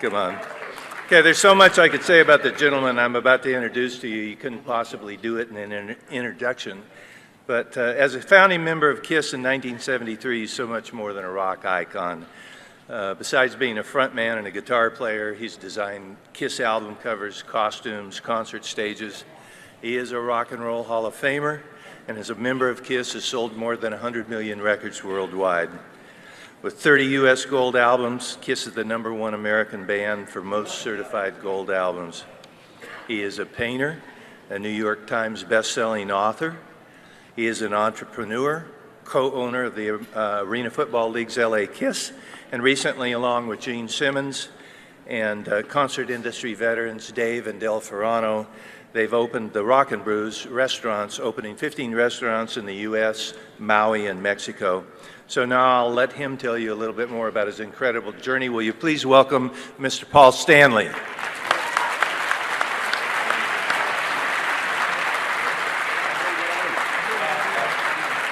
Come on. Okay, there's so much I could say about the gentleman I'm about to introduce to you. You couldn't possibly do it in an introduction. But as a founding member of KISS in 1973, he's so much more than a rock icon. Besides being a frontman and a guitar player, he's designed KISS album covers, costumes, concert stages. He is a rock and roll Hall of Famer, and as a member of KISS has sold more than 100 million records worldwide. With 30 U.S. gold albums, KISS is the #1 American band for most certified gold albums. He is a painter, a New York Times best-selling author. He is an entrepreneur, co-owner of the Arena Football League's LA KISS, and recently, along with Gene Simmons and concert industry veterans Dave and Del Ferrano, they've opened the Rock and Brews restaurants, opening 15 restaurants in the U.S., Maui, and Mexico. So now I'll let him tell you a little bit more about his incredible journey. Will you please welcome Mr. Paul Stanley.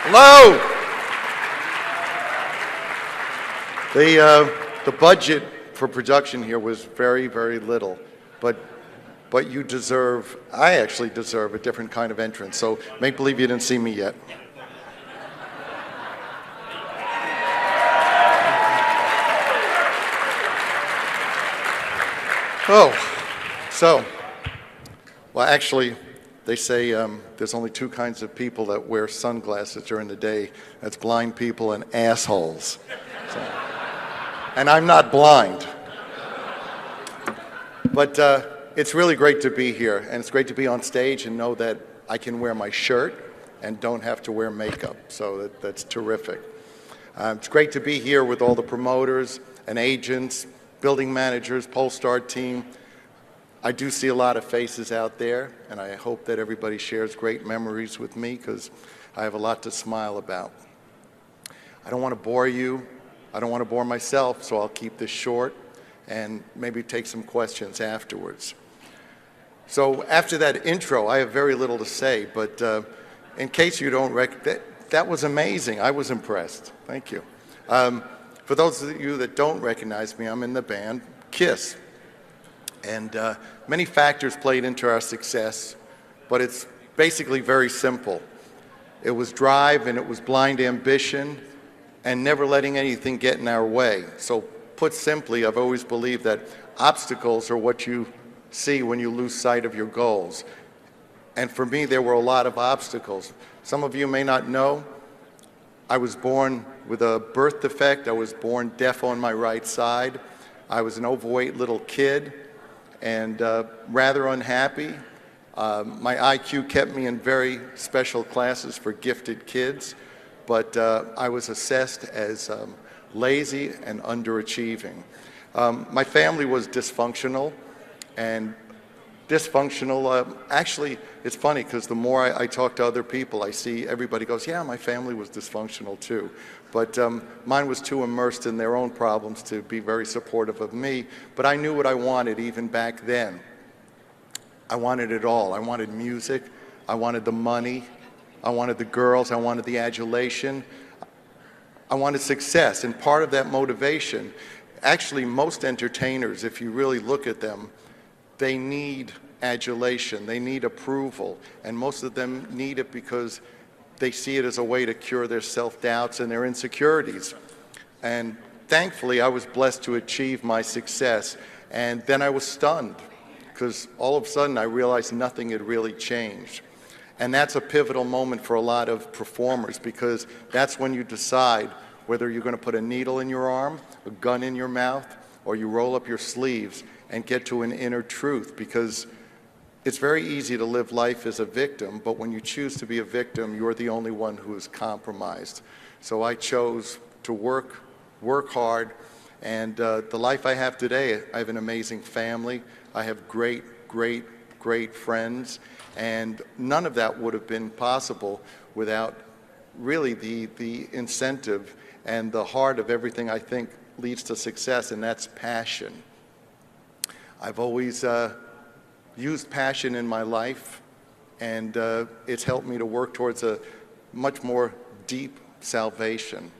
Hello. The budget for production here was very, very little, but you deserve, I actually deserve a different kind of entrance, so make believe you didn't see me yet. Oh, well actually, they say there's only two kinds of people that wear sunglasses during the day. That's blind people and assholes. So, and I'm not blind. But it's really great to be here, and it's great to be on stage and know that I can wear my shirt and don't have to wear makeup, so that's terrific. It's great to be here with all the promoters and agents, building managers, Pollstar team. I do see a lot of faces out there, and I hope that everybody shares great memories with me because I have a lot to smile about. I don't want to bore you. I don't want to bore myself, so I'll keep this short and maybe take some questions afterwards. So after that intro, I have very little to say, but in case you don't recognize, that was amazing. I was impressed. Thank you. For those of you that don't recognize me, I'm in the band KISS. And many factors played into our success, but it's basically very simple. It was drive and it was blind ambition and never letting anything get in our way. So put simply, I've always believed that obstacles are what you see when you lose sight of your goals. And for me, there were a lot of obstacles. Some of you may not know, I was born with a birth defect. I was born deaf on my right side. I was an overweight little kid and rather unhappy. My IQ kept me in very special classes for gifted kids, but I was assessed as lazy and underachieving. My family was dysfunctional, and actually, it's funny because the more I talk to other people, I see everybody goes, yeah, my family was dysfunctional too. But mine was too immersed in their own problems to be very supportive of me. But I knew what I wanted even back then. I wanted it all. I wanted music. I wanted the money. I wanted the girls. I wanted the adulation. I wanted success. And part of that motivation, actually most entertainers, if you really look at them, they need adulation, they need approval, and most of them need it because they see it as a way to cure their self-doubts and their insecurities. And thankfully, I was blessed to achieve my success, and then I was stunned because all of a sudden I realized nothing had really changed. And that's a pivotal moment for a lot of performers because that's when you decide whether you're going to put a needle in your arm, a gun in your mouth, or you roll up your sleeves and get to an inner truth, because it's very easy to live life as a victim, but when you choose to be a victim, you're the only one who is compromised. So I chose to work hard, and the life I have today, I have an amazing family, I have great friends, and none of that would have been possible without really the incentive and the heart of everything I think leads to success, and that's passion. I've always used passion in my life, and it's helped me to work towards a much more deep salvation.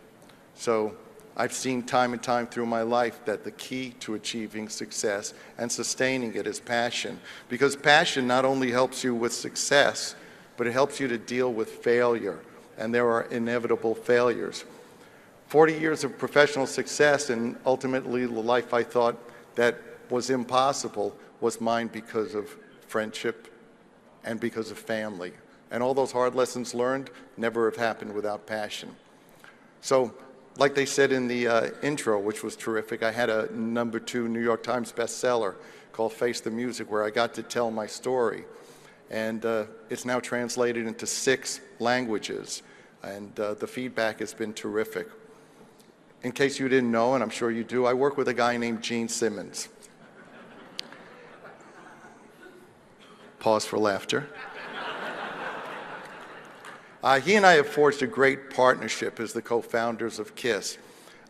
So I've seen time and time through my life that the key to achieving success and sustaining it is passion. Because passion not only helps you with success, but it helps you to deal with failure. And there are inevitable failures. 40 years of professional success and ultimately the life I thought that was impossible was mine because of friendship and because of family. And all those hard lessons learned never have happened without passion. So, like they said in the intro, which was terrific, I had a #2 New York Times bestseller called Face the Music, where I got to tell my story. And it's now translated into 6 languages. And the feedback has been terrific. In case you didn't know, and I'm sure you do, I work with a guy named Gene Simmons. Pause for laughter. He and I have forged a great partnership as the co-founders of KISS.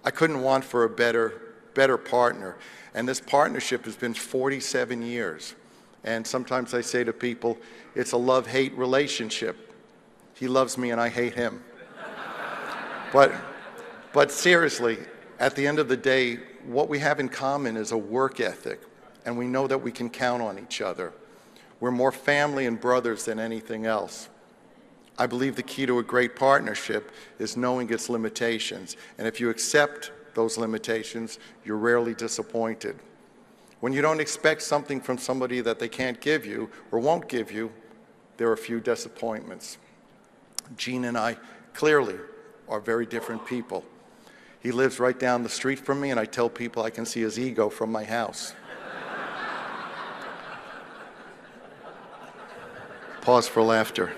I couldn't want for a better partner. And this partnership has been 47 years. And sometimes I say to people, it's a love-hate relationship. He loves me and I hate him. But seriously, at the end of the day, what we have in common is a work ethic, and we know that we can count on each other. We're more family and brothers than anything else. I believe the key to a great partnership is knowing its limitations, and if you accept those limitations, you're rarely disappointed. When you don't expect something from somebody that they can't give you or won't give you, there are a few disappointments. Gene and I clearly are very different people. He lives right down the street from me, and I tell people I can see his ego from my house. Pause for laughter.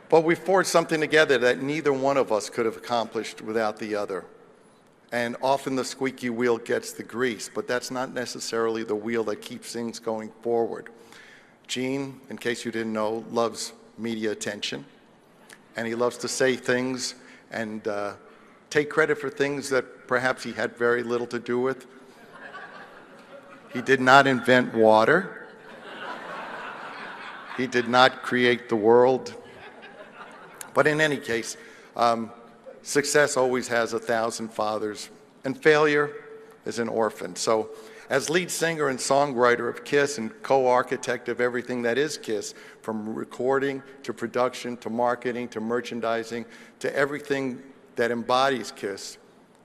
But we forged something together that neither one of us could have accomplished without the other. And often the squeaky wheel gets the grease, but that's not necessarily the wheel that keeps things going forward. Gene, in case you didn't know, loves media attention, and he loves to say things and take credit for things that perhaps he had very little to do with. He did not invent water. He did not create the world. But in any case, success always has 1,000 fathers, and failure is an orphan. So as lead singer and songwriter of KISS and co-architect of everything that is KISS, from recording to production to marketing to merchandising to everything that embodies KISS,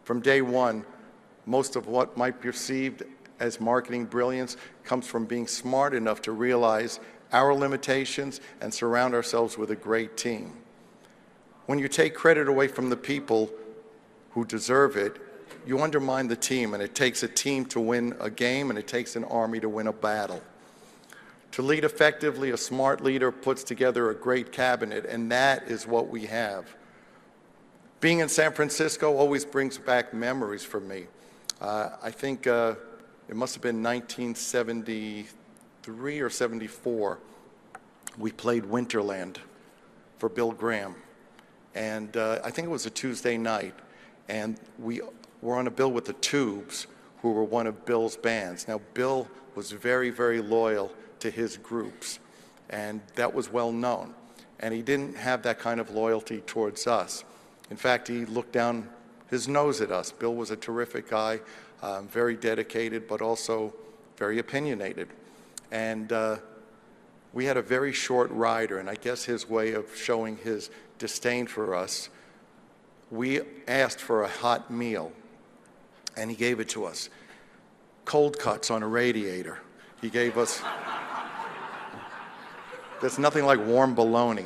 from day one, most of what might be perceived as marketing brilliance comes from being smart enough to realize our limitations and surround ourselves with a great team. When you take credit away from the people who deserve it, you undermine the team, and it takes a team to win a game, and it takes an army to win a battle. To lead effectively, a smart leader puts together a great cabinet, and that is what we have. Being in San Francisco always brings back memories for me. I think it must have been 1973 or 74. We played Winterland for Bill Graham. And I think it was a Tuesday night, and we were on a bill with the Tubes, who were one of Bill's bands. Now, Bill was very, very loyal to his groups, and that was well known. And he didn't have that kind of loyalty towards us. In fact, he looked down his nose at us. Bill was a terrific guy, very dedicated, but also very opinionated. And we had a very short rider, and I guess his way of showing his disdain for us, we asked for a hot meal, and he gave it to us. Cold cuts on a radiator. He gave us, there's nothing like warm bologna.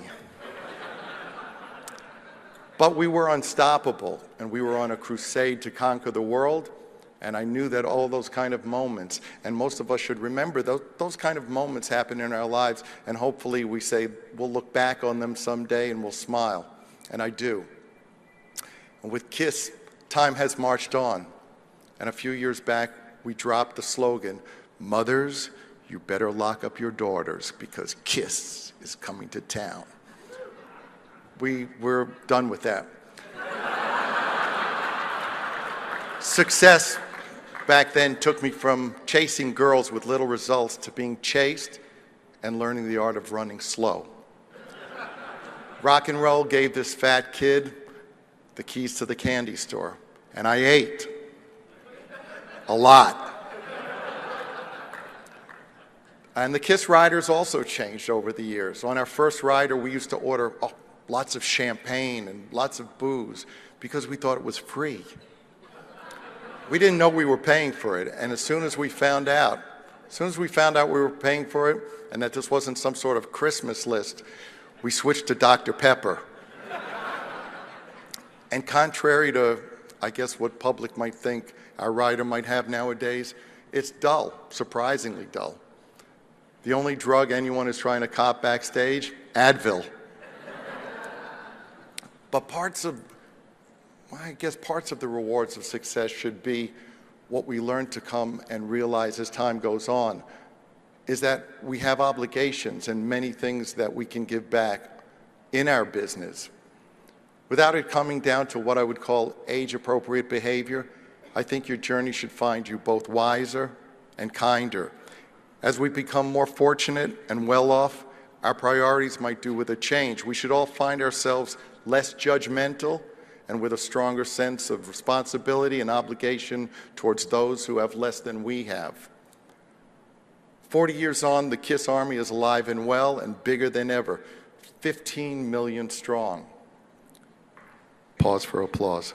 But we were unstoppable, and we were on a crusade to conquer the world, and I knew that all those kind of moments, and most of us should remember those kind of moments happen in our lives, and hopefully we say, we'll look back on them someday and we'll smile, and I do. And with KISS, time has marched on, and a few years back, we dropped the slogan, "Mothers, you better lock up your daughters because KISS is coming to town." We're done with that. Success back then took me from chasing girls with little results to being chased and learning the art of running slow. Rock and roll gave this fat kid the keys to the candy store, and I ate a lot. And the KISS riders also changed over the years. On our first rider, we used to order lots of champagne and lots of booze because we thought it was free. We didn't know we were paying for it, and as soon as we found out we were paying for it and that this wasn't some sort of Christmas list, we switched to Dr. Pepper. And contrary to, I guess, what public might think our rider might have nowadays, it's dull, surprisingly dull. The only drug anyone is trying to cop backstage, Advil. But parts of the rewards of success should be what we learn to come and realize as time goes on, is that we have obligations and many things that we can give back in our business. Without it coming down to what I would call age-appropriate behavior, I think your journey should find you both wiser and kinder. As we become more fortunate and well-off, our priorities might do with a change. We should all find ourselves less judgmental and with a stronger sense of responsibility and obligation towards those who have less than we have. 40 years on, the KISS Army is alive and well and bigger than ever, 15 million strong. Pause for applause.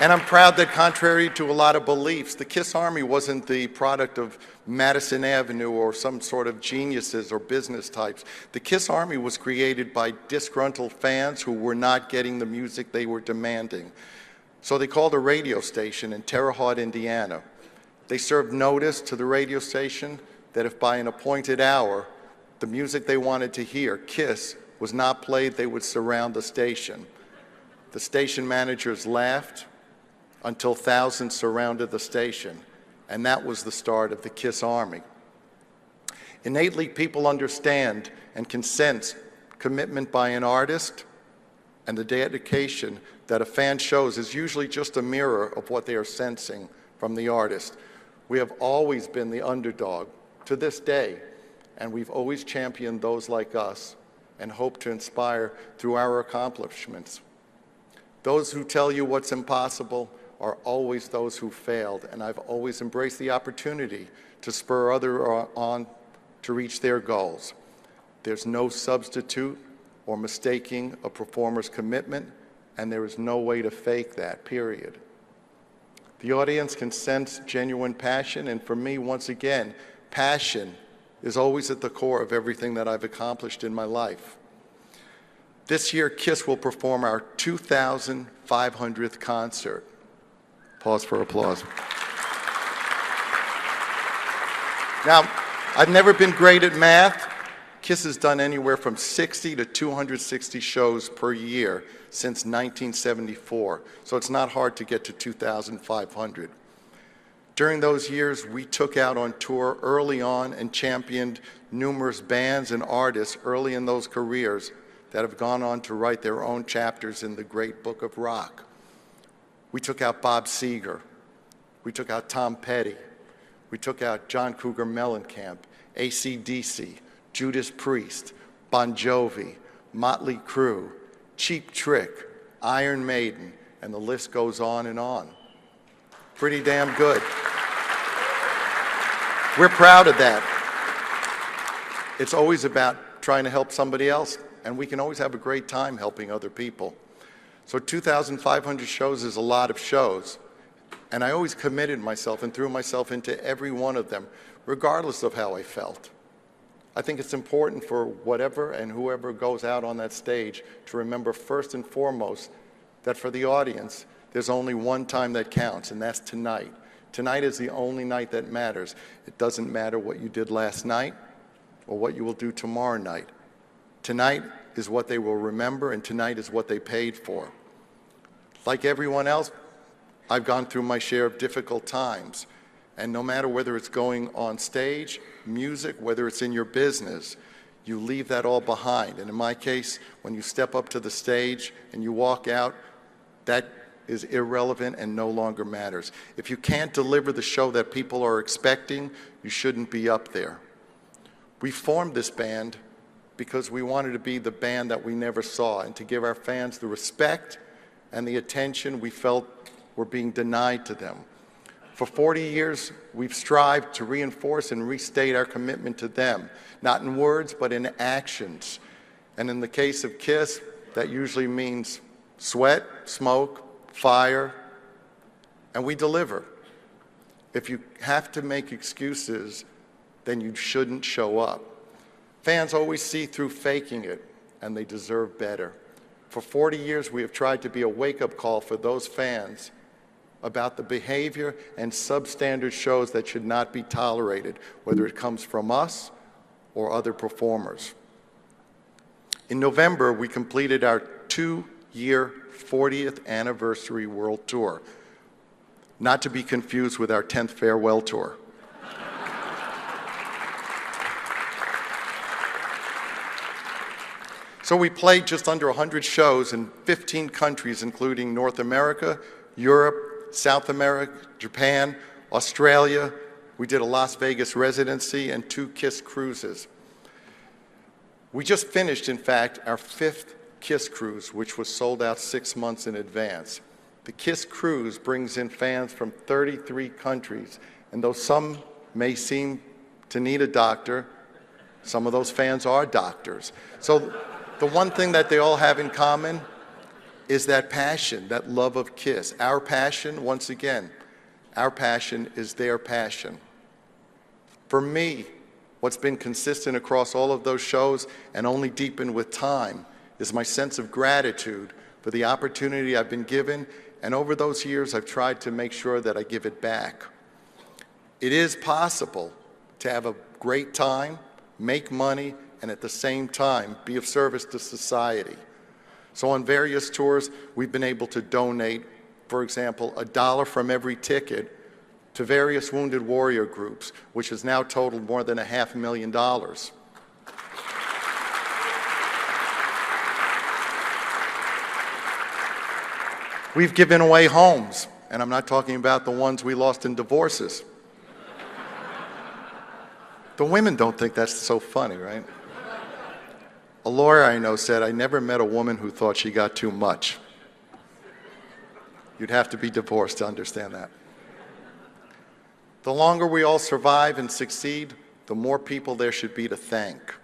And I'm proud that contrary to a lot of beliefs, the KISS Army wasn't the product of Madison Avenue or some sort of geniuses or business types. The KISS Army was created by disgruntled fans who were not getting the music they were demanding. So they called a radio station in Terre Haute, Indiana. They served notice to the radio station that if by an appointed hour the music they wanted to hear, KISS, was not played, they would surround the station. The station managers laughed until thousands surrounded the station, and that was the start of the KISS Army. Innately, people understand and can sense commitment by an artist, and the dedication that a fan shows is usually just a mirror of what they are sensing from the artist. We have always been the underdog to this day, and we've always championed those like us and hope to inspire through our accomplishments. Those who tell you what's impossible are always those who failed, and I've always embraced the opportunity to spur others on to reach their goals. There's no substitute or mistaking a performer's commitment, and there is no way to fake that, period. The audience can sense genuine passion, and for me, once again, passion is always at the core of everything that I've accomplished in my life. This year, KISS will perform our 2,500th concert. Pause for applause. Now, I've never been great at math. KISS has done anywhere from 60 to 260 shows per year since 1974, so it's not hard to get to 2,500. During those years, we took out on tour early on and championed numerous bands and artists early in those careers that have gone on to write their own chapters in the great book of rock. We took out Bob Seger. We took out Tom Petty. We took out John Cougar Mellencamp, AC/DC, Judas Priest, Bon Jovi, Motley Crue, Cheap Trick, Iron Maiden, and the list goes on and on. Pretty damn good. We're proud of that. It's always about trying to help somebody else, and we can always have a great time helping other people. So 2,500 shows is a lot of shows, and I always committed myself and threw myself into every one of them, regardless of how I felt. I think it's important for whatever and whoever goes out on that stage to remember first and foremost that for the audience, there's only one time that counts, and that's tonight. Tonight is the only night that matters. It doesn't matter what you did last night or what you will do tomorrow night. Tonight is what they will remember, and tonight is what they paid for. Like everyone else, I've gone through my share of difficult times, and no matter whether it's going on stage, music, whether it's in your business, you leave that all behind. And in my case, when you step up to the stage and you walk out, that is irrelevant and no longer matters. If you can't deliver the show that people are expecting, you shouldn't be up there. We formed this band because we wanted to be the band that we never saw and to give our fans the respect and the attention we felt were being denied to them. For 40 years, we've strived to reinforce and restate our commitment to them, not in words, but in actions. And in the case of KISS, that usually means sweat, smoke, fire, and we deliver. If you have to make excuses, then you shouldn't show up. Fans always see through faking it, and they deserve better. For 40 years, we have tried to be a wake-up call for those fans about the behavior and substandard shows that should not be tolerated, whether it comes from us or other performers. In November, we completed our 2-year 40th anniversary world tour, not to be confused with our 10th farewell tour. So we played just under 100 shows in 15 countries, including North America, Europe, South America, Japan, Australia. We did a Las Vegas residency and 2 KISS cruises. We just finished, in fact, our 5th KISS cruise, which was sold out 6 months in advance. The KISS cruise brings in fans from 33 countries, and though some may seem to need a doctor, some of those fans are doctors. So the one thing that they all have in common is that passion, that love of KISS. Our passion, once again, our passion is their passion. For me, what's been consistent across all of those shows and only deepened with time is my sense of gratitude for the opportunity I've been given, and over those years I've tried to make sure that I give it back. It is possible to have a great time, make money, and at the same time be of service to society. So on various tours, we've been able to donate, for example, $1 from every ticket to various wounded warrior groups, which has now totaled more than $500,000. We've given away homes, and I'm not talking about the ones we lost in divorces. The women don't think that's so funny, right? A lawyer I know said, "I never met a woman who thought she got too much." You'd have to be divorced to understand that. The longer we all survive and succeed, the more people there should be to thank.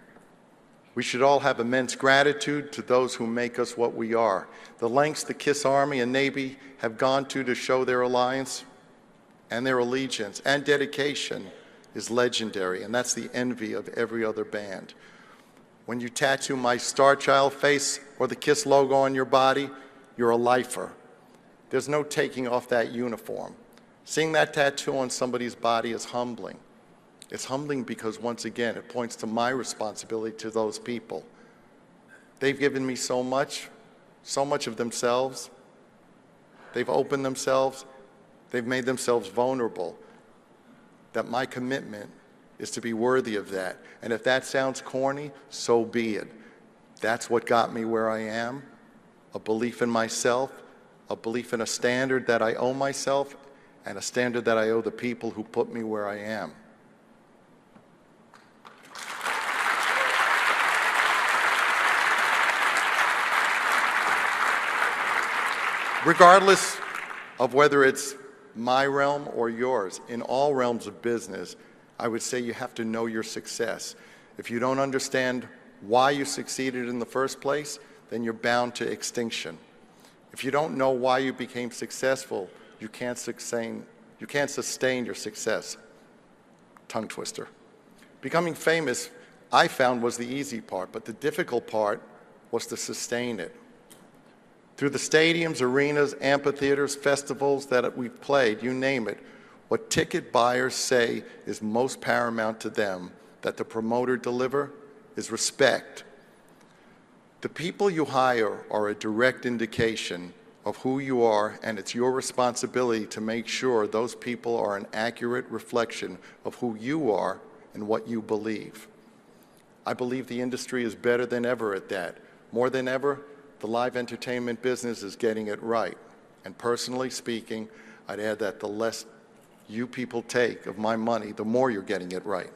We should all have immense gratitude to those who make us what we are. The lengths the KISS Army and Navy have gone to show their alliance and their allegiance and dedication is legendary, and that's the envy of every other band. When you tattoo my Star Child face or the KISS logo on your body, you're a lifer. There's no taking off that uniform. Seeing that tattoo on somebody's body is humbling. It's humbling because, once again, it points to my responsibility to those people. They've given me so much of themselves. They've opened themselves. They've made themselves vulnerable. That my commitment is to be worthy of that. And if that sounds corny, so be it. That's what got me where I am, a belief in myself, a belief in a standard that I owe myself, and a standard that I owe the people who put me where I am. Regardless of whether it's my realm or yours, in all realms of business, I would say you have to know your success. If you don't understand why you succeeded in the first place, then you're bound to extinction. If you don't know why you became successful, you can't sustain your success. Tongue twister. Becoming famous, I found, was the easy part, but the difficult part was to sustain it. Through the stadiums, arenas, amphitheaters, festivals that we've played, you name it, what ticket buyers say is most paramount to them that the promoter deliver is respect. The people you hire are a direct indication of who you are, and it's your responsibility to make sure those people are an accurate reflection of who you are and what you believe. I believe the industry is better than ever at that. More than ever, the live entertainment business is getting it right. And personally speaking, I'd add that the less you people take of my money, the more you're getting it right.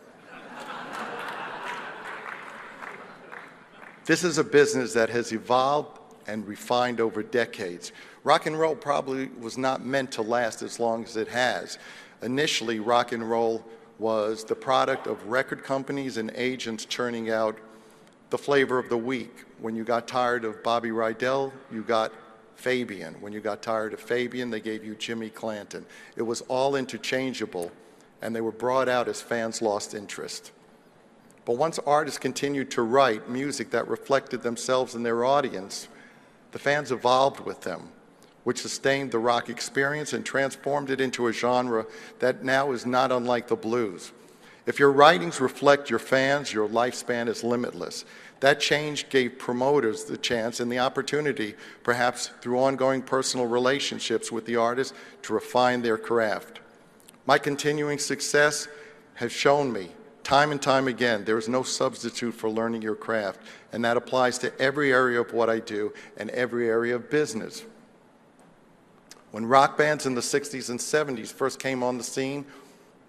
This is a business that has evolved and refined over decades. Rock and roll probably was not meant to last as long as it has. Initially, rock and roll was the product of record companies and agents churning out the flavor of the week. When you got tired of Bobby Rydell, you got Fabian. When you got tired of Fabian, they gave you Jimmy Clanton. It was all interchangeable, and they were brought out as fans lost interest. But once artists continued to write music that reflected themselves and their audience, the fans evolved with them, which sustained the rock experience and transformed it into a genre that now is not unlike the blues. If your writings reflect your fans, your lifespan is limitless. That change gave promoters the chance and the opportunity, perhaps through ongoing personal relationships with the artist, to refine their craft. My continuing success has shown me, time and time again, there is no substitute for learning your craft, and that applies to every area of what I do and every area of business. When rock bands in the 60s and 70s first came on the scene,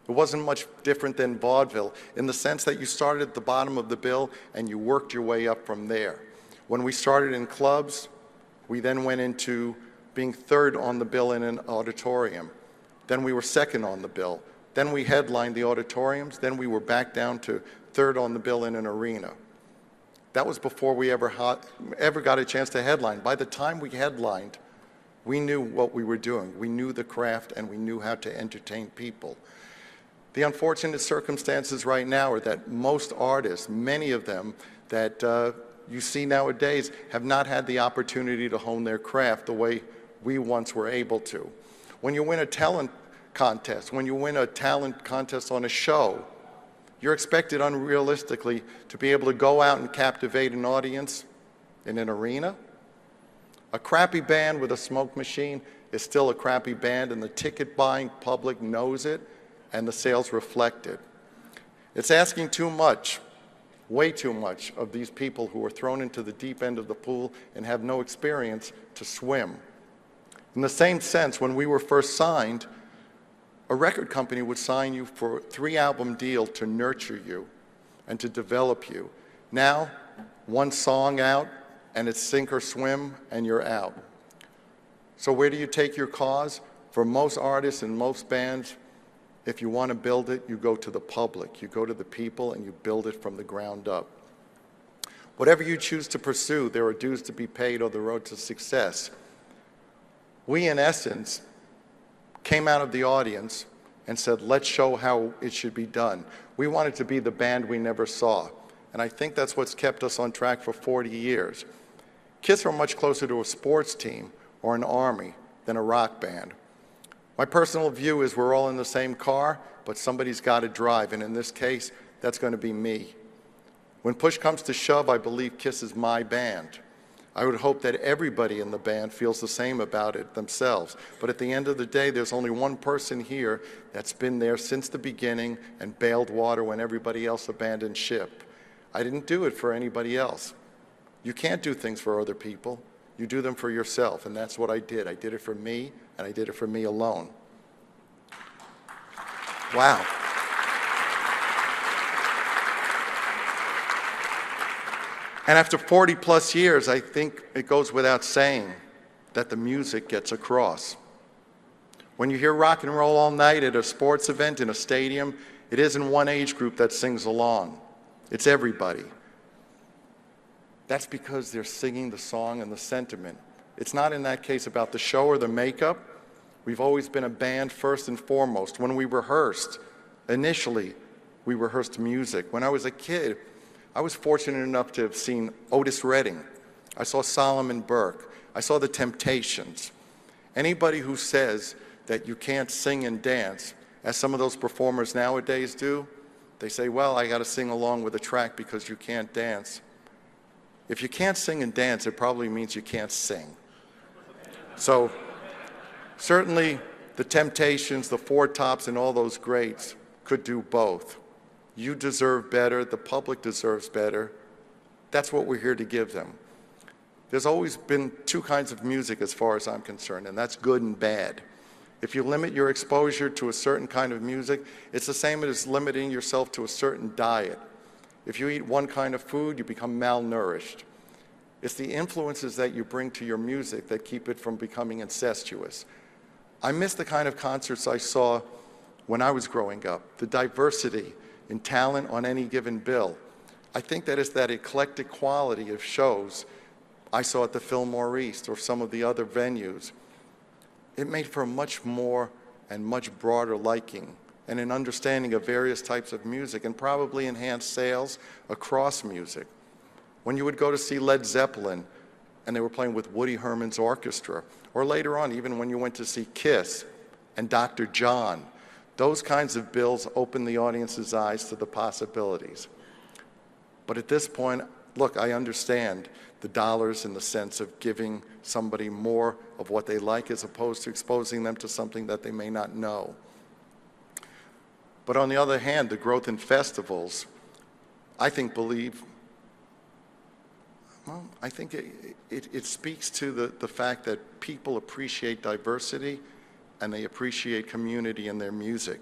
it wasn't much different than vaudeville in the sense that you started at the bottom of the bill and you worked your way up from there. When we started in clubs, we then went into being third on the bill in an auditorium. Then we were second on the bill. Then we headlined the auditoriums. Then we were back down to third on the bill in an arena. That was before we ever got a chance to headline. By the time we headlined, we knew what we were doing. We knew the craft and we knew how to entertain people. The unfortunate circumstances right now are that most artists, many of them that you see nowadays, have not had the opportunity to hone their craft the way we once were able to. When you win a talent contest, when you win a talent contest on a show, you're expected unrealistically to be able to go out and captivate an audience in an arena. A crappy band with a smoke machine is still a crappy band, and the ticket buying public knows it, and the sales reflect it. It's asking too much, way too much, of these people who are thrown into the deep end of the pool and have no experience to swim. In the same sense, when we were first signed, a record company would sign you for a 3-album deal to nurture you and to develop you. Now, one song out, and it's sink or swim, and you're out. So where do you take your cause? For most artists and most bands, if you want to build it, you go to the public. You go to the people, and you build it from the ground up. Whatever you choose to pursue, there are dues to be paid on the road to success. We, in essence, came out of the audience and said, let's show how it should be done. We wanted to be the band we never saw. And I think that's what's kept us on track for 40 years. Kiss are much closer to a sports team or an army than a rock band. My personal view is we're all in the same car, but somebody's got to drive, and in this case, that's going to be me. When push comes to shove, I believe Kiss is my band. I would hope that everybody in the band feels the same about it themselves. But at the end of the day, there's only one person here that's been there since the beginning and bailed water when everybody else abandoned ship. I didn't do it for anybody else. You can't do things for other people. You do them for yourself, and that's what I did. I did it for me, and I did it for me alone. Wow. And after 40 plus years, I think it goes without saying that the music gets across. When you hear rock and roll all night at a sports event in a stadium, it isn't one age group that sings along. It's everybody. That's because they're singing the song and the sentiment. It's not in that case about the show or the makeup. We've always been a band first and foremost. When we rehearsed, initially, we rehearsed music. When I was a kid, I was fortunate enough to have seen Otis Redding. I saw Solomon Burke. I saw the Temptations. Anybody who says that you can't sing and dance, as some of those performers nowadays do, they say, well, I got to sing along with the track because you can't dance. If you can't sing and dance, it probably means you can't sing. So certainly the Temptations, the Four Tops, and all those greats could do both. You deserve better. The public deserves better. That's what we're here to give them. There's always been two kinds of music as far as I'm concerned, and that's good and bad. If you limit your exposure to a certain kind of music, it's the same as limiting yourself to a certain diet. If you eat one kind of food, you become malnourished. It's the influences that you bring to your music that keep it from becoming incestuous. I miss the kind of concerts I saw when I was growing up, the diversity in talent on any given bill. I think that it's that eclectic quality of shows I saw at the Fillmore East or some of the other venues. It made for a much more and much broader liking and an understanding of various types of music, and probably enhanced sales across music. When you would go to see Led Zeppelin and they were playing with Woody Herman's orchestra, or later on, even when you went to see Kiss and Dr. John, those kinds of bills opened the audience's eyes to the possibilities. But at this point, look, I understand the dollars in the sense of giving somebody more of what they like as opposed to exposing them to something that they may not know. But on the other hand, the growth in festivals, I think it speaks to the fact that people appreciate diversity and they appreciate community in their music.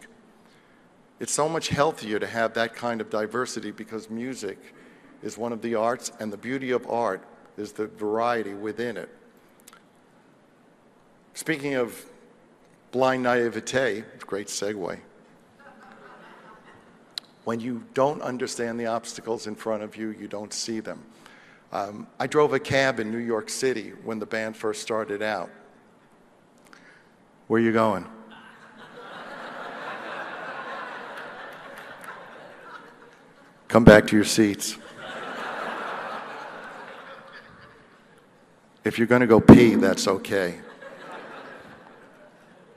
It's so much healthier to have that kind of diversity because music is one of the arts, and the beauty of art is the variety within it. Speaking of blind naivete, great segue. When you don't understand the obstacles in front of you, you don't see them. I drove a cab in New York City when the band first started out. Where are you going? Come back to your seats. If you're going to go pee, that's okay.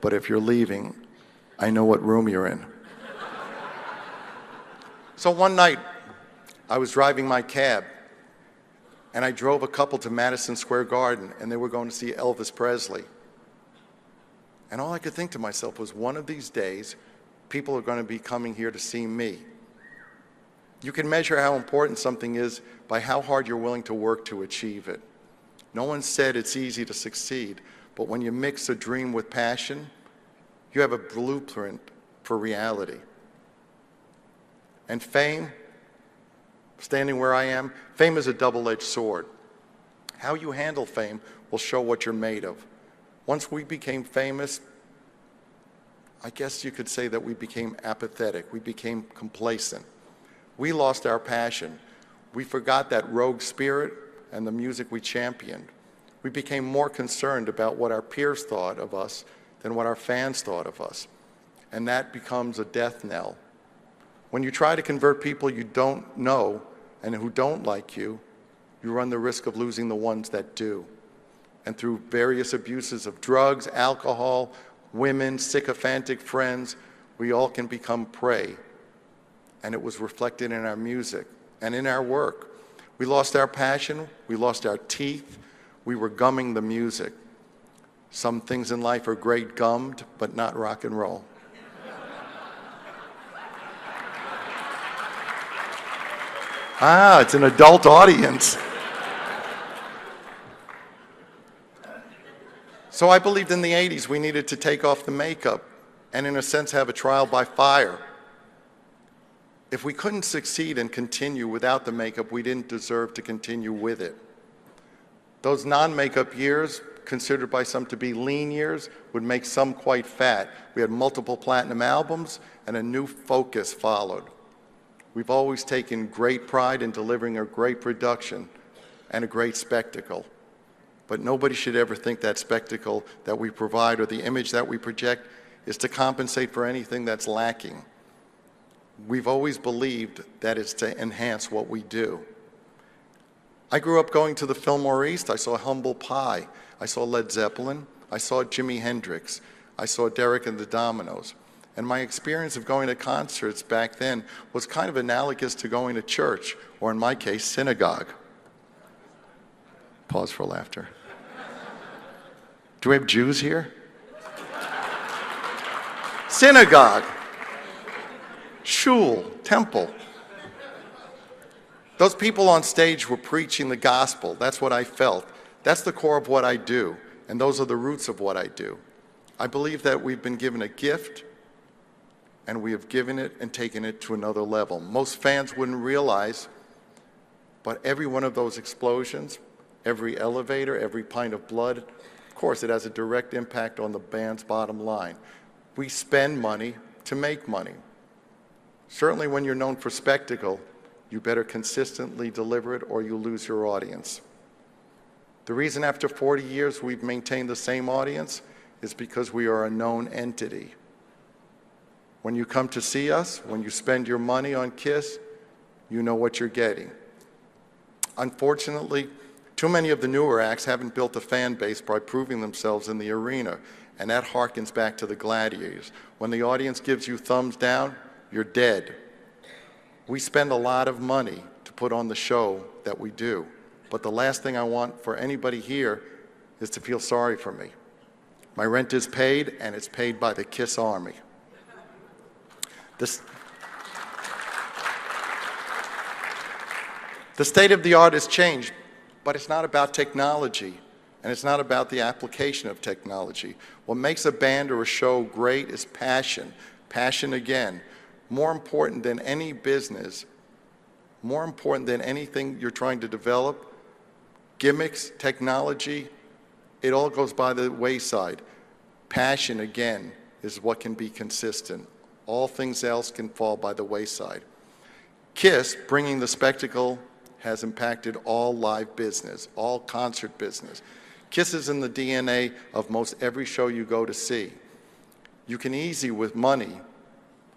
But if you're leaving, I know what room you're in. So one night, I was driving my cab, and I drove a couple to Madison Square Garden, and they were going to see Elvis Presley. And all I could think to myself was, one of these days, people are going to be coming here to see me. You can measure how important something is by how hard you're willing to work to achieve it. No one said it's easy to succeed, but when you mix a dream with passion, you have a blueprint for reality. And fame, standing where I am, fame is a double-edged sword. How you handle fame will show what you're made of. Once we became famous, I guess you could say that we became apathetic. We became complacent. We lost our passion. We forgot that rogue spirit and the music we championed. We became more concerned about what our peers thought of us than what our fans thought of us. And that becomes a death knell. When you try to convert people you don't know and who don't like you, you run the risk of losing the ones that do. And through various abuses of drugs, alcohol, women, sycophantic friends, we all can become prey. And it was reflected in our music and in our work. We lost our passion, we lost our teeth, we were gumming the music. Some things in life are great gummed, but not rock and roll. It's an adult audience. So I believed in the 80s we needed to take off the makeup and in a sense have a trial by fire. If we couldn't succeed and continue without the makeup, we didn't deserve to continue with it. Those non-makeup years, considered by some to be lean years, would make some quite fat. We had multiple platinum albums and a new focus followed. We've always taken great pride in delivering a great production and a great spectacle. But nobody should ever think that spectacle that we provide or the image that we project is to compensate for anything that's lacking. We've always believed that it's to enhance what we do. I grew up going to the Fillmore East. I saw Humble Pie. I saw Led Zeppelin. I saw Jimi Hendrix. I saw Derek and the Dominos. And my experience of going to concerts back then was kind of analogous to going to church, or in my case, synagogue. Pause for laughter. Do we have Jews here? Synagogue. Shul, temple. Those people on stage were preaching the gospel. That's what I felt. That's the core of what I do, and those are the roots of what I do. I believe that we've been given a gift, and we have given it and taken it to another level. Most fans wouldn't realize, but every one of those explosions, every elevator, every pint of blood, of course, it has a direct impact on the band's bottom line. We spend money to make money. Certainly when you're known for spectacle, you better consistently deliver it or you lose your audience. The reason after 40 years we've maintained the same audience is because we are a known entity. When you come to see us, when you spend your money on KISS, you know what you're getting. Unfortunately, too many of the newer acts haven't built a fan base by proving themselves in the arena, and that harkens back to the Gladiators. When the audience gives you thumbs down, you're dead. We spend a lot of money to put on the show that we do, but the last thing I want for anybody here is to feel sorry for me. My rent is paid, and it's paid by the KISS Army. The state of the art has changed, but it's not about technology, and it's not about the application of technology. What makes a band or a show great is passion. Passion again. More important than any business, more important than anything you're trying to develop, gimmicks, technology, it all goes by the wayside. Passion, again, is what can be consistent. All things else can fall by the wayside. KISS, bringing the spectacle, has impacted all live business, all concert business. KISS is in the DNA of most every show you go to see. You can easily, with money,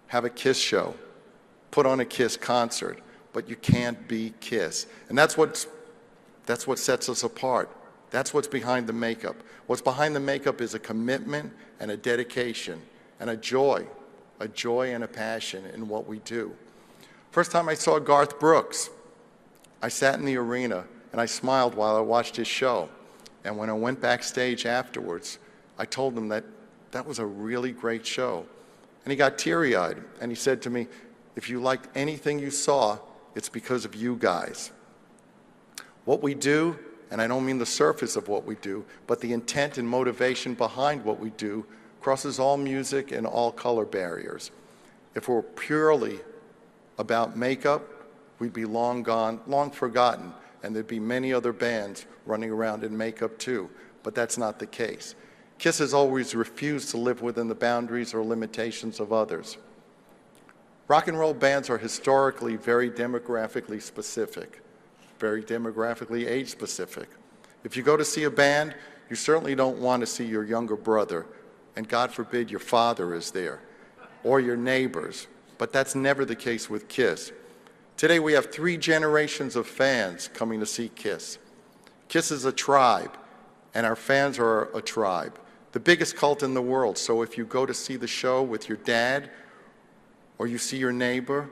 have a KISS show, put on a KISS concert, but you can't be KISS. And that's what sets us apart. That's what's behind the makeup. What's behind the makeup is a commitment and a dedication and a joy and a passion in what we do. First time I saw Garth Brooks, I sat in the arena and I smiled while I watched his show. And when I went backstage afterwards, I told him that that was a really great show. And he got teary-eyed and he said to me, if you liked anything you saw, it's because of you guys. What we do, and I don't mean the surface of what we do, but the intent and motivation behind what we do crosses all music and all color barriers. If we're purely about makeup, we'd be long gone, long forgotten, and there'd be many other bands running around in makeup too, but that's not the case. KISS has always refused to live within the boundaries or limitations of others. Rock and roll bands are historically very demographically specific, very demographically age specific. If you go to see a band, you certainly don't want to see your younger brother, and God forbid your father is there, or your neighbors, but that's never the case with KISS. Today we have 3 generations of fans coming to see KISS. KISS is a tribe, and our fans are a tribe, the biggest cult in the world. So if you go to see the show with your dad, or you see your neighbor,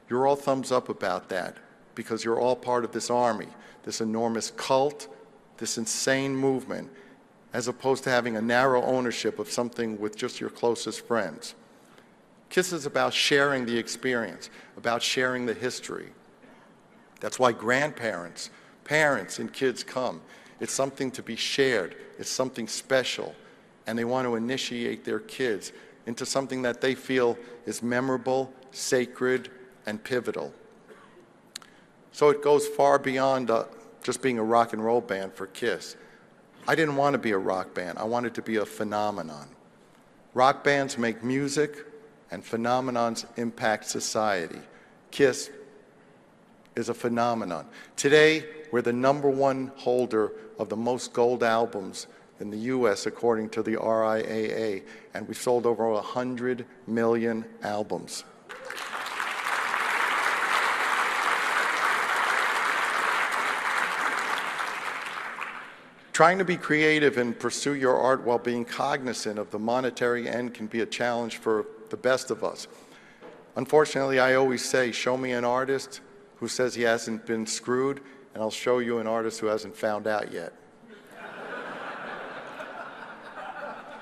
you're all thumbs up about that, because you're all part of this army, this enormous cult, this insane movement, as opposed to having a narrow ownership of something with just your closest friends. KISS is about sharing the experience, about sharing the history. That's why grandparents, parents, and kids come. It's something to be shared. It's something special. And they want to initiate their kids into something that they feel is memorable, sacred, and pivotal. So it goes far beyond just being a rock and roll band for KISS. I didn't want to be a rock band. I wanted to be a phenomenon. Rock bands make music, and phenomenons impact society. KISS is a phenomenon. Today, we're the #1 holder of the most gold albums in the US according to the RIAA, and we sold over 100 million albums. Trying to be creative and pursue your art while being cognizant of the monetary end can be a challenge for the best of us. Unfortunately, I always say, show me an artist who says he hasn't been screwed, and I'll show you an artist who hasn't found out yet.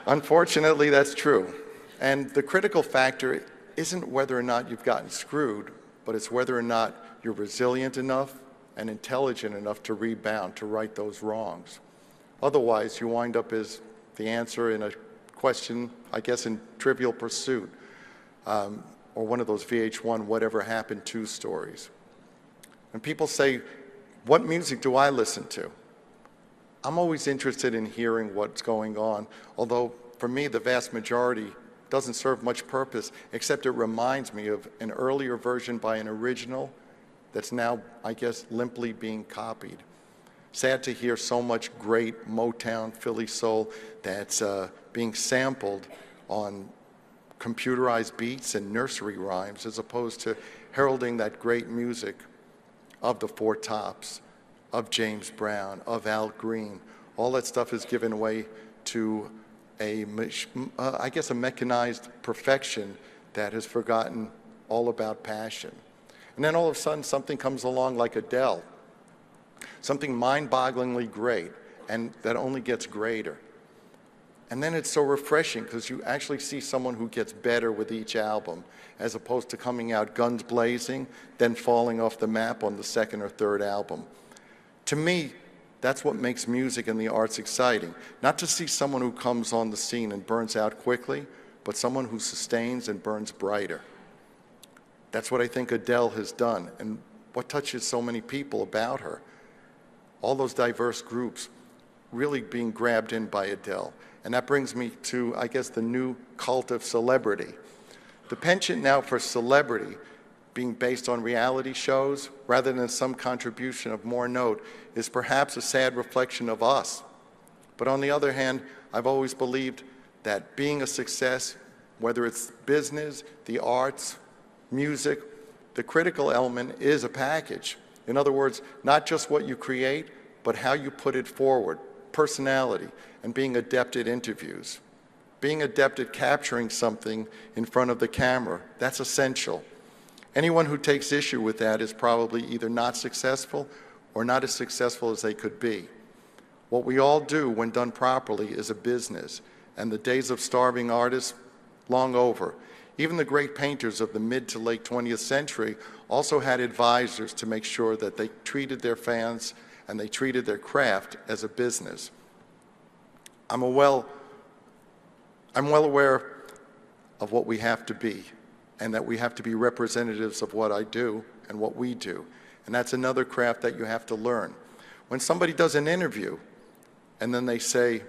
Unfortunately, that's true. And the critical factor isn't whether or not you've gotten screwed, but it's whether or not you're resilient enough and intelligent enough to rebound, to right those wrongs. Otherwise, you wind up as the answer in a question, I guess, in Trivial Pursuit. or one of those VH1 Whatever Happened to stories. And people say, what music do I listen to? I'm always interested in hearing what's going on, although for me the vast majority doesn't serve much purpose, except it reminds me of an earlier version by an original that's now, I guess, limply being copied. Sad to hear so much great Motown, Philly soul that's being sampled on computerized beats and nursery rhymes, as opposed to heralding that great music of the Four Tops, of James Brown, of Al Green. All that stuff is given away to I guess a mechanized perfection that has forgotten all about passion. And then all of a sudden something comes along like Adele, something mind-bogglingly great, and that only gets greater. And then it's so refreshing because you actually see someone who gets better with each album, as opposed to coming out guns blazing, then falling off the map on the second or third album. To me, that's what makes music and the arts exciting. Not to see someone who comes on the scene and burns out quickly, but someone who sustains and burns brighter. That's what I think Adele has done, and what touches so many people about her. All those diverse groups really being grabbed in by Adele. And that brings me to, I guess, the new cult of celebrity. The penchant now for celebrity being based on reality shows rather than some contribution of more note is perhaps a sad reflection of us. But on the other hand, I've always believed that being a success, whether it's business, the arts, music, the critical element is a package. In other words, not just what you create, but how you put it forward, personality, and being adept at interviews. Being adept at capturing something in front of the camera, that's essential. Anyone who takes issue with that is probably either not successful or not as successful as they could be. What we all do when done properly is a business, and the days of starving artists, long over. Even the great painters of the mid to late 20th century also had advisors to make sure that they treated their fans and they treated their craft as a business. I'm well aware of what we have to be, and that we have to be representatives of what I do and what we do. And that's another craft that you have to learn. When somebody does an interview and then they say,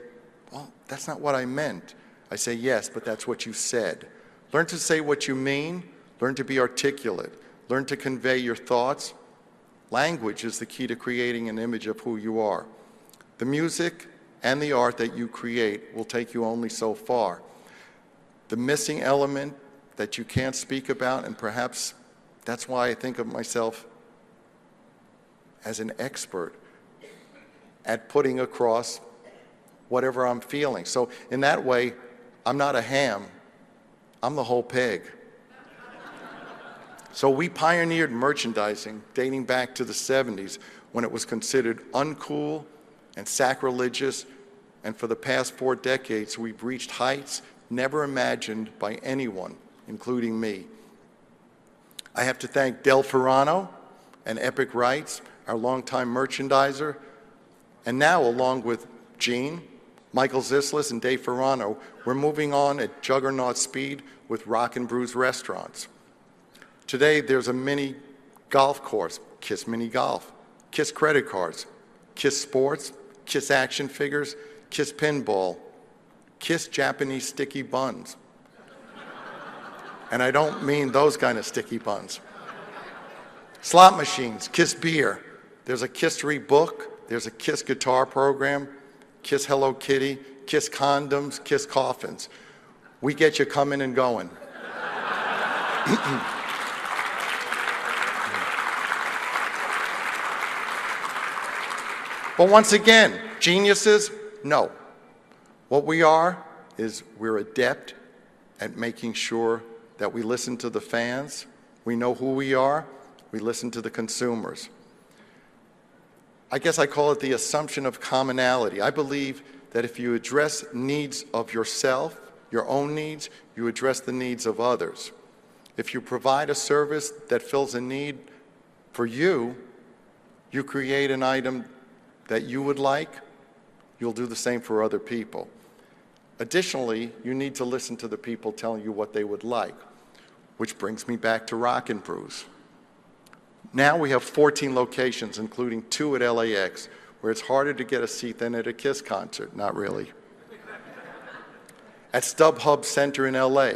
well, that's not what I meant, I say, yes, but that's what you said. Learn to say what you mean, learn to be articulate, learn to convey your thoughts. Language is the key to creating an image of who you are. The music and the art that you create will take you only so far. The missing element that you can't speak about, and perhaps that's why I think of myself as an expert at putting across whatever I'm feeling. So in that way, I'm not a ham, I'm the whole pig. So we pioneered merchandising dating back to the 70s when it was considered uncool and sacrilegious, and for the past 4 decades we've reached heights never imagined by anyone, including me. I have to thank Del Ferrano and Epic Rights, our longtime merchandiser, and now along with Gene, Michael Zislis, and Dave Ferrano, we're moving on at juggernaut speed with Rock and Brews restaurants. Today there's a mini golf course, Kiss Mini Golf, Kiss credit cards, Kiss Sports, Kiss action figures, Kiss pinball, Kiss Japanese sticky buns. And I don't mean those kind of sticky buns. Slot machines, Kiss beer. There's a Kissery book, there's a Kiss guitar program, Kiss Hello Kitty, Kiss condoms, Kiss coffins. We get you coming and going. But once again, geniuses? No. What we are is we're adept at making sure that we listen to the fans, we know who we are, we listen to the consumers. I guess I call it the assumption of commonality. I believe that if you address needs of yourself, your own needs, you address the needs of others. If you provide a service that fills a need for you, you create an item that you would like, you'll do the same for other people. Additionally, you need to listen to the people telling you what they would like. which brings me back to Rockin' Brews. Now we have 14 locations, including 2 at LAX, where it's harder to get a seat than at a KISS concert. Not really. At StubHub Center in LA,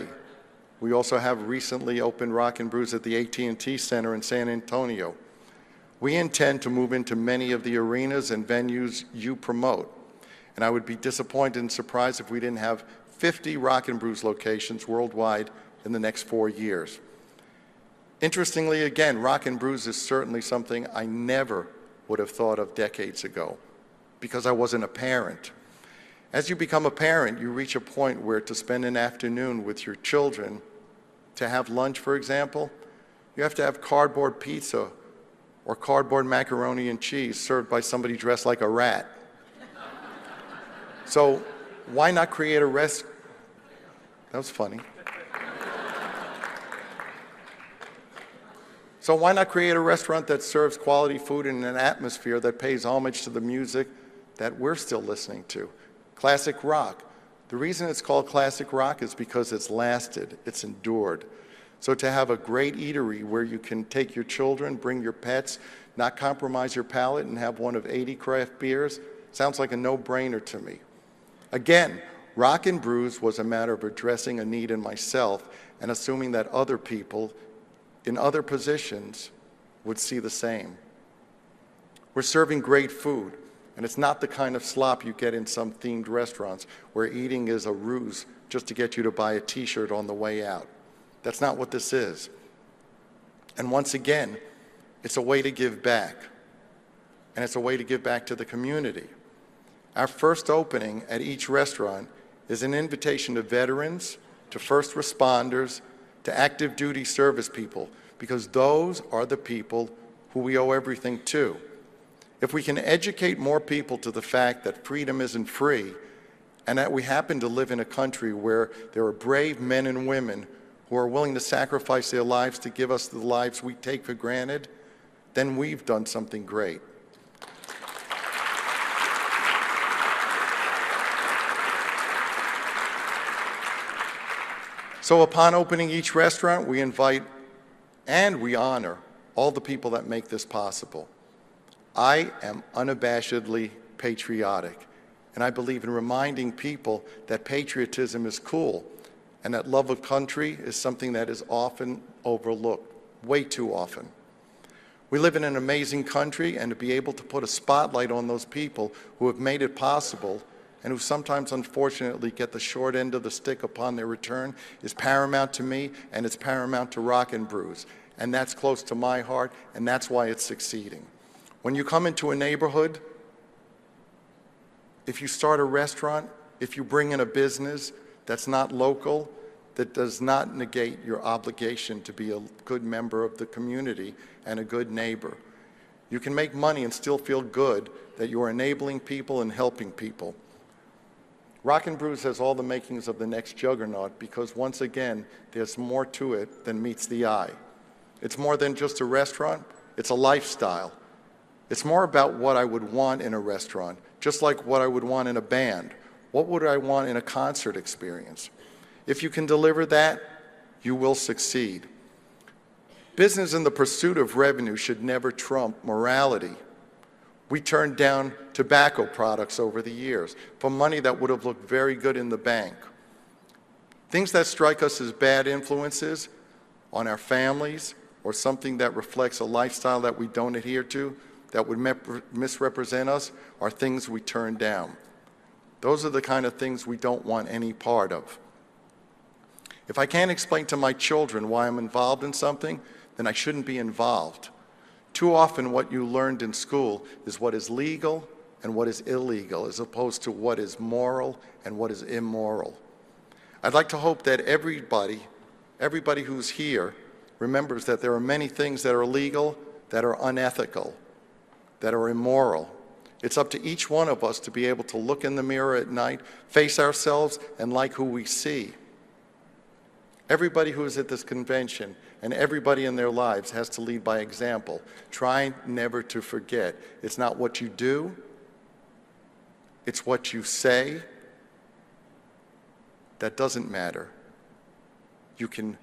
we also have recently opened Rockin' Brews at the AT&T Center in San Antonio. We intend to move into many of the arenas and venues you promote, and I would be disappointed and surprised if we didn't have 50 Rockin' Brews locations worldwide in the next 4 years. Interestingly, again, Rockin' Brews is certainly something I never would have thought of decades ago because I wasn't a parent. As you become a parent, you reach a point where to spend an afternoon with your children, to have lunch, for example, you have to have cardboard pizza or cardboard macaroni and cheese served by somebody dressed like a rat. So why not create a That was funny. So why not create a restaurant that serves quality food in an atmosphere that pays homage to the music that we're still listening to? Classic rock. The reason it's called classic rock is because it's lasted, it's endured. So to have a great eatery where you can take your children, bring your pets, not compromise your palate, and have one of 80 craft beers sounds like a no-brainer to me. Again, Rockin' Brews was a matter of addressing a need in myself and assuming that other people in other positions would see the same. We're serving great food, and it's not the kind of slop you get in some themed restaurants where eating is a ruse just to get you to buy a t-shirt on the way out. That's not what this is. And once again, it's a way to give back, and it's a way to give back to the community. Our first opening at each restaurant is an invitation to veterans, to first responders, to active duty service people, because those are the people who we owe everything to. If we can educate more people to the fact that freedom isn't free, and that we happen to live in a country where there are brave men and women who are willing to sacrifice their lives to give us the lives we take for granted, then we've done something great. So upon opening each restaurant, we invite and we honor all the people that make this possible. I am unabashedly patriotic, and I believe in reminding people that patriotism is cool and that love of country is something that is often overlooked, way too often. We live in an amazing country, and to be able to put a spotlight on those people who have made it possible and who sometimes unfortunately get the short end of the stick upon their return is paramount to me, and it's paramount to Rockin' Brews. And that's close to my heart, and that's why it's succeeding. When you come into a neighborhood, if you start a restaurant, if you bring in a business that's not local, that does not negate your obligation to be a good member of the community and a good neighbor. You can make money and still feel good that you are enabling people and helping people. Rockin' Brews has all the makings of the next juggernaut because, once again, there's more to it than meets the eye. It's more than just a restaurant, it's a lifestyle. It's more about what I would want in a restaurant, just like what I would want in a band. What would I want in a concert experience? If you can deliver that, you will succeed. Business in the pursuit of revenue should never trump morality. We turned down tobacco products over the years for money that would have looked very good in the bank. Things that strike us as bad influences on our families or something that reflects a lifestyle that we don't adhere to, that would misrepresent us, are things we turn down. Those are the kind of things we don't want any part of. If I can't explain to my children why I'm involved in something, then I shouldn't be involved. Too often what you learned in school is what is legal and what is illegal, as opposed to what is moral and what is immoral. I'd like to hope that everybody who's here remembers that there are many things that are legal, that are unethical, that are immoral. It's up to each one of us to be able to look in the mirror at night, face ourselves, and like who we see. Everybody who is at this convention and everybody in their lives has to lead by example. Try never to forget. It's not what you do, it's what you say. That doesn't matter. You can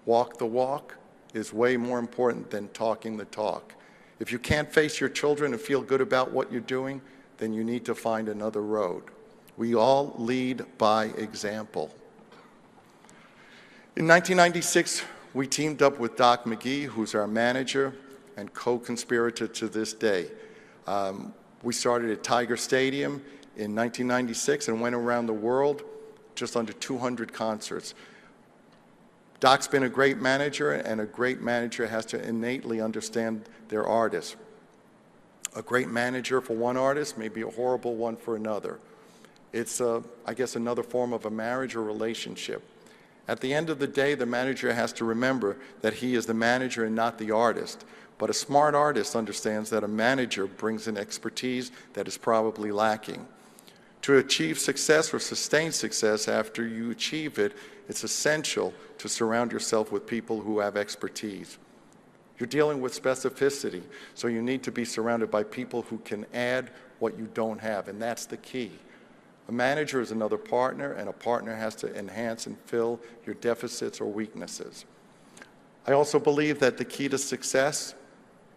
walk the walk is way more important than talking the talk. If you can't face your children and feel good about what you're doing, then you need to find another road. We all lead by example. In 1996, we teamed up with Doc McGee, who's our manager and co-conspirator to this day. We started at Tiger Stadium in 1996 and went around the world, just under 200 concerts. Doc's been a great manager, and a great manager has to innately understand their artists. A great manager for one artist may be a horrible one for another. It's, I guess, another form of a marriage or relationship. At the end of the day, the manager has to remember that he is the manager and not the artist. But a smart artist understands that a manager brings an expertise that is probably lacking. To achieve success or sustain success after you achieve it, it's essential to surround yourself with people who have expertise. You're dealing with specificity, so you need to be surrounded by people who can add what you don't have, and that's the key. A manager is another partner, and a partner has to enhance and fill your deficits or weaknesses. I also believe that the key to success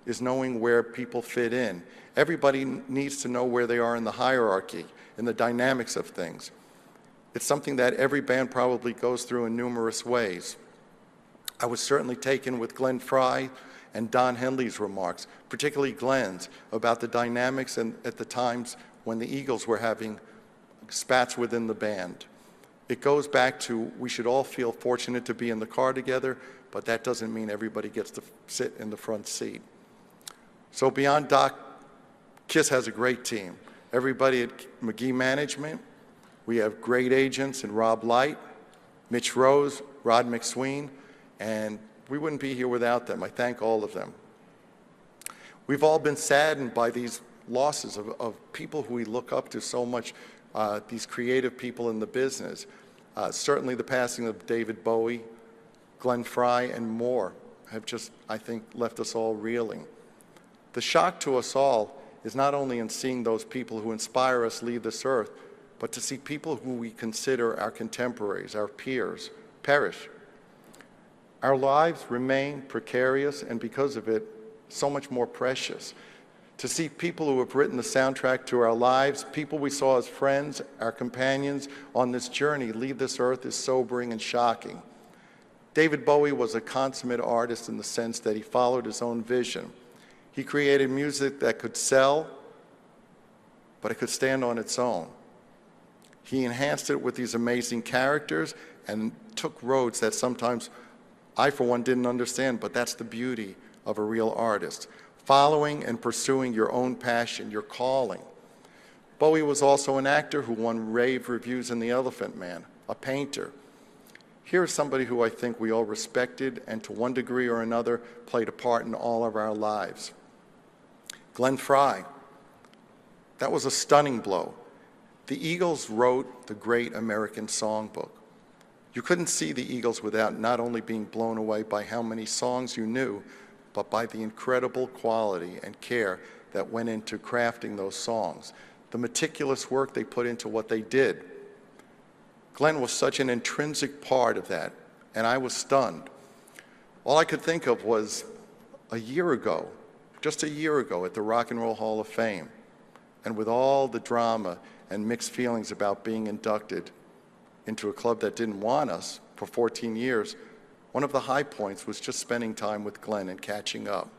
is knowing where people fit in. Everybody needs to know where they are in the hierarchy, in the dynamics of things. It's something that every band probably goes through in numerous ways. I was certainly taken with Glenn Frey and Don Henley's remarks, particularly Glenn's, about the dynamics and at the times when the Eagles were having spats within the band. It goes back to we should all feel fortunate to be in the car together, but that doesn't mean everybody gets to sit in the front seat. So beyond Doc, KISS has a great team. Everybody at McGee Management, we have great agents in Rob Light, Mitch Rose, Rod McSween, and we wouldn't be here without them. I thank all of them. We've all been saddened by these losses of people who we look up to so much, these creative people in the business. Certainly the passing of David Bowie, Glenn Frey, and more have just, I think, left us all reeling. The shock to us all is not only in seeing those people who inspire us leave this earth, but to see people who we consider our contemporaries, our peers, perish. Our lives remain precarious, and because of it, so much more precious. To see people who have written the soundtrack to our lives, people we saw as friends, our companions on this journey leave this earth is sobering and shocking. David Bowie was a consummate artist in the sense that he followed his own vision. He created music that could sell, but it could stand on its own. He enhanced it with these amazing characters and took roads that sometimes I, for one, didn't understand, but that's the beauty of a real artist. Following and pursuing your own passion, your calling. Bowie was also an actor who won rave reviews in The Elephant Man, a painter. Here's somebody who I think we all respected and to one degree or another played a part in all of our lives. Glenn Frey. That was a stunning blow. The Eagles wrote the great American songbook. You couldn't see the Eagles without not only being blown away by how many songs you knew, but by the incredible quality and care that went into crafting those songs, the meticulous work they put into what they did. Glenn was such an intrinsic part of that, and I was stunned. All I could think of was a year ago, just a year ago at the Rock and Roll Hall of Fame, and with all the drama and mixed feelings about being inducted into a club that didn't want us for 14 years, one of the high points was just spending time with Glenn and catching up.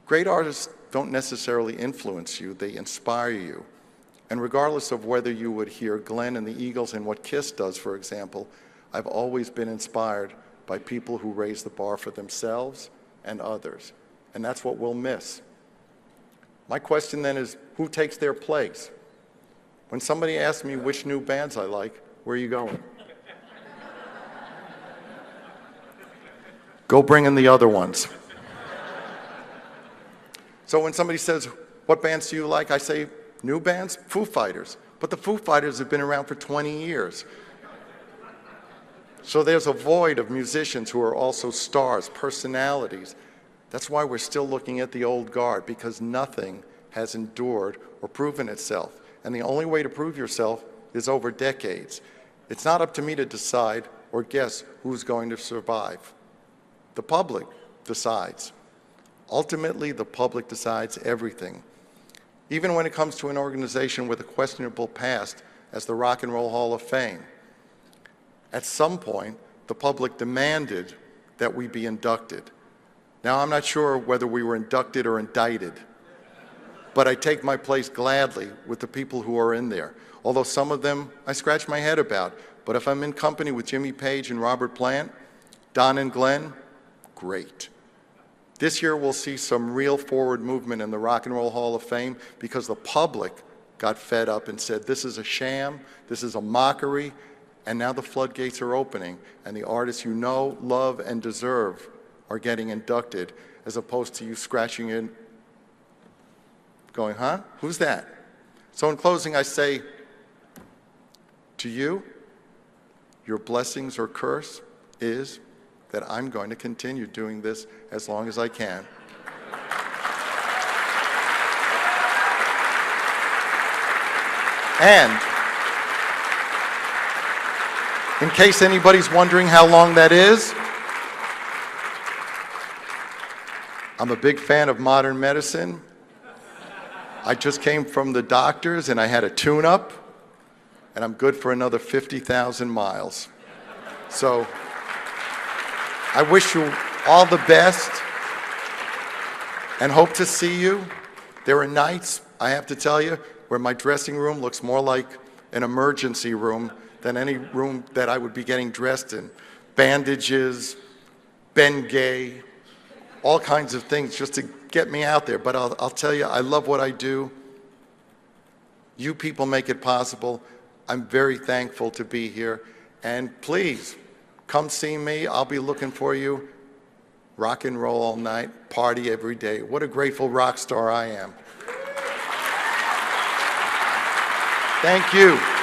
Great artists don't necessarily influence you, they inspire you. And regardless of whether you would hear Glenn and the Eagles and what KISS does, for example, I've always been inspired by people who raise the bar for themselves and others. And that's what we'll miss. My question then is, who takes their place? When somebody asks me which new bands I like, where are you going? Go bring in the other ones. So when somebody says, what bands do you like? I say, new bands? Foo Fighters. But the Foo Fighters have been around for 20 years. So there's a void of musicians who are also stars, personalities. That's why we're still looking at the old guard, because nothing has endured or proven itself. And the only way to prove yourself is over decades. It's not up to me to decide or guess who's going to survive? The public decides. Ultimately, the public decides everything. Even when it comes to an organization with a questionable past as the Rock and Roll Hall of Fame. At some point, the public demanded that we be inducted. Now, I'm not sure whether we were inducted or indicted, but I take my place gladly with the people who are in there. Although some of them I scratch my head about, but if I'm in company with Jimmy Page and Robert Plant, Don and Glenn, great. This year we'll see some real forward movement in the Rock and Roll Hall of Fame because the public got fed up and said, this is a sham, this is a mockery, and now the floodgates are opening, and the artists you know, love, and deserve are getting inducted, as opposed to you scratching in, going, huh? Who's that? So in closing, I say to you, your blessings or curse is that I'm going to continue doing this as long as I can. And in case anybody's wondering how long that is, I'm a big fan of modern medicine. I just came from the doctors and I had a tune-up, and I'm good for another 50,000 miles. So I wish you all the best and hope to see you. There are nights, I have to tell you, where my dressing room looks more like an emergency room than any room that I would be getting dressed in. Bandages, Bengay, all kinds of things just to get me out there. But I'll tell you, I love what I do. You people make it possible. I'm very thankful to be here. And please, come see me. I'll be looking for you. Rock and roll all night, party every day. What a grateful rock star I am. Thank you.